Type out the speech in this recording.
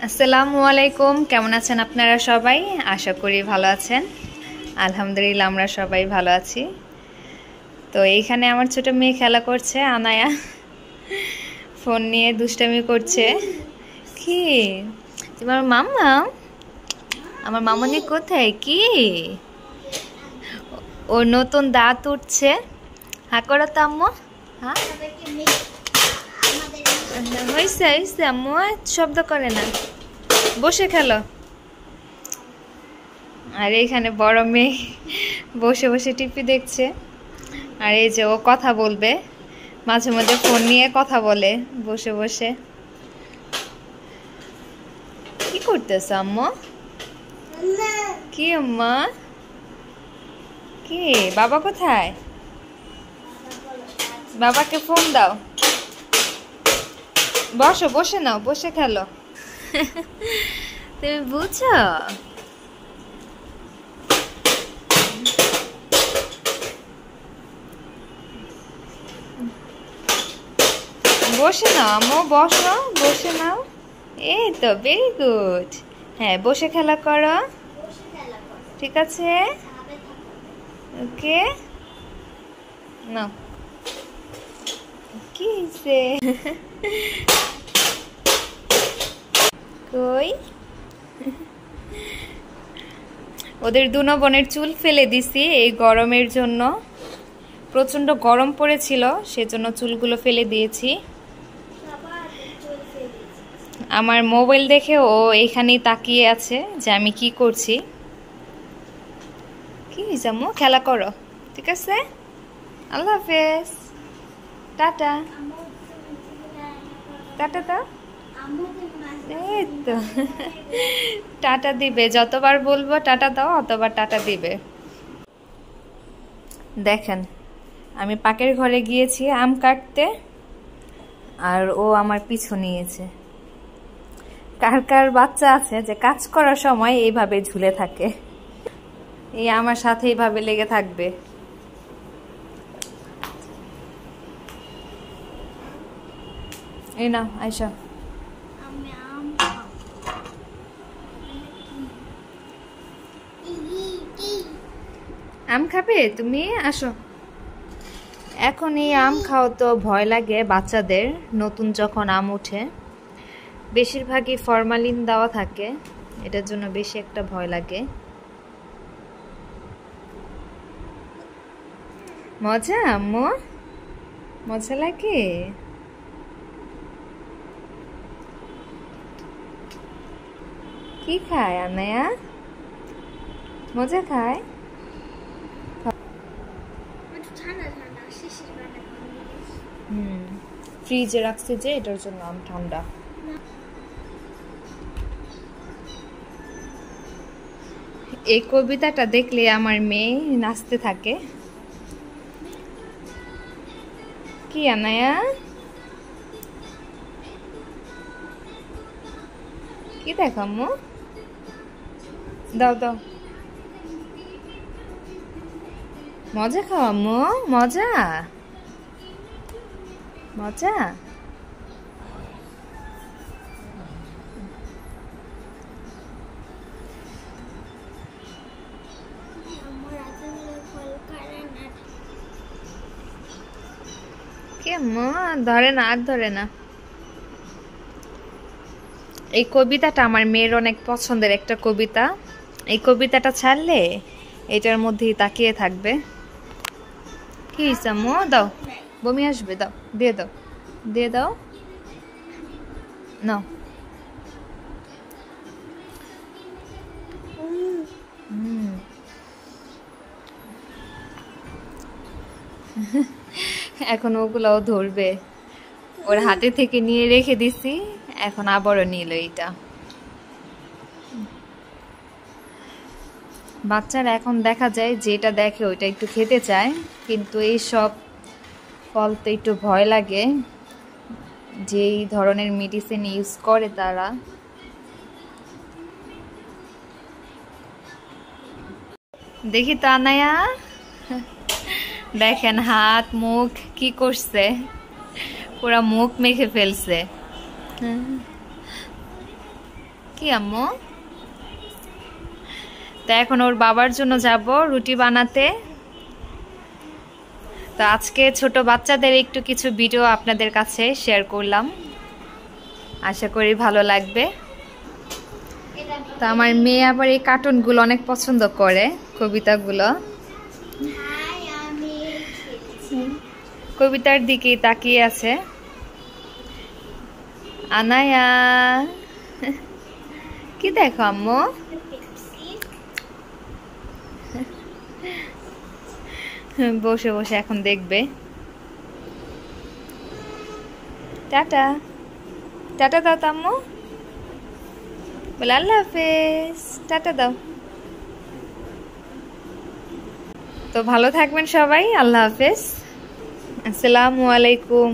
আসসালামু আলাইকুম। কেমন আছেন আপনারা সবাই? আশা করি ভালো আছেন। আলহামদুলিল্লাহ আমরা সবাই ভালো আছি। তো এইখানে আমার ছোট মেয়ে খেলা করছে, আনায়া ফোন নিয়ে দুষ্টামি করছে। কি তোমার মাম্মা? আমার মামনি কোথায়? কি ওর নতুন দাঁত উঠছে। হা করো তো আম্মু। হ্যাঁ হয়েছে হয়েছে আম্মু, শব্দ করে না, বসে খেলো। আর এইখানে বড় মেয়ে বসে বসে টিভি দেখছে। আর এই যে ও কথা বলবে, মাঝে মাঝে ফোন নিয়ে কথা বলে বসে বসে। কি করতেছ আম্মু? কি আম্মা? কি বাবা কোথায়? বাবাকে ফোন দাও। বসো, বসে নাও, বসে খেলো। তুমি বুঝছো? বসে নাও আম্মু, বসো, বসে নাও। এই তো ভেরি গুড। হ্যাঁ বসে খেলা করো, ঠিক আছে? ওকে নাও। কি হয়েছে? কই ওদের দুনো বোনের চুল ফেলে দিছি এই গরমের জন্য। প্রচন্ড গরম পড়েছিল, সেজন্য চুলগুলো ফেলে দিয়েছি। আমার মোবাইল দেখে ও এখানেই তাকিয়ে আছে যে আমি কি করছি। কি জামু, খেলা করো, ঠিক আছে? আল্লাহ হাফেজ, টাটা। টাটা দাও। এই তো টাটা দিবে, যতবার বলবো টাটা দাও অতবার টাটা দিবে। দেখেন আমি পাকের ঘরে গিয়েছি আম কাটতে, আর ও আমার পিছু নিয়েছে। কার কার বাচ্চা আছে যে কাজ করার সময় এইভাবে ঝুলে থাকে? এই আমার সাথে এইভাবে লেগে থাকবে। এই না আয়শা, আম খাবে তুমি? আসো। এখন এই আম খাও তো ভয় লাগে বাচ্চাদের, নতুন যখন আম উঠে বেশিরভাগই ফরমালিন দেওয়া থাকে, এটার জন্য বেশি একটা ভয় লাগে। মজা আম্মু? মজা লাগে? কি খায় আনায়া? মজা খায়? ফ্রিজে রাখছে যে এটার জন্য আম ঠান্ডা। এই কবিতাটা দেখলে আমার মেয়ে নাচতে থাকে। কি আনায়া? কি দেখো আম্মু? দাও দাও। মজা খাও আম্মু, মজা মজা। কি আম্মু? ধরে না, আর ধরে না। এই কবিতাটা আমার মেয়ের অনেক পছন্দের একটা কবিতা। এই কবিতাটা ছাড়লে এটার মধ্যেই তাকিয়ে থাকবে। কি হয়েছে আম্মু? দাও, বমি আসবে, দাও, দিয়ে দাও, দিয়ে দাও, নাও। এখন ওগুলাও ধরবে, ওর হাতে থেকে নিয়ে রেখে দিছি, এখন আবারও নিল এইটা। বাচ্চারা এখন দেখা যায় যেটা দেখে ওইটা একটু খেতে চায়, কিন্তু এই সব ফল তো একটু ভয় লাগে, যেই ধরনের মেডিসিন ইউজ করে তারা। দেখি তো আনায়া, দেখেন হাত মুখ কি করছে, পুরা মুখ মেখে ফেলছে। কি আম্মু? তো এখন ওর বাবার জন্য যাব রুটি বানাতে। তো আজকে ছোট বাচ্চাদের একটু কিছু ভিডিও আপনাদের কাছে শেয়ার করলাম, আশা করি ভালো লাগবে। তো আমার মেয়ে আবার এই কার্টুনগুলো অনেক পছন্দ করে, কবিতাগুলো। কবিতার দিকে তাকিয়ে আছে। আনায়া কি দেখো আম্মু? বসে বসে এখন দেখবে। টাটা টাটা দাও আম্মু, বলে আল্লাহ হাফেজ, টাটা দাও। তো ভালো থাকবেন সবাই, আল্লাহ হাফেজ, আসসালামু আলাইকুম।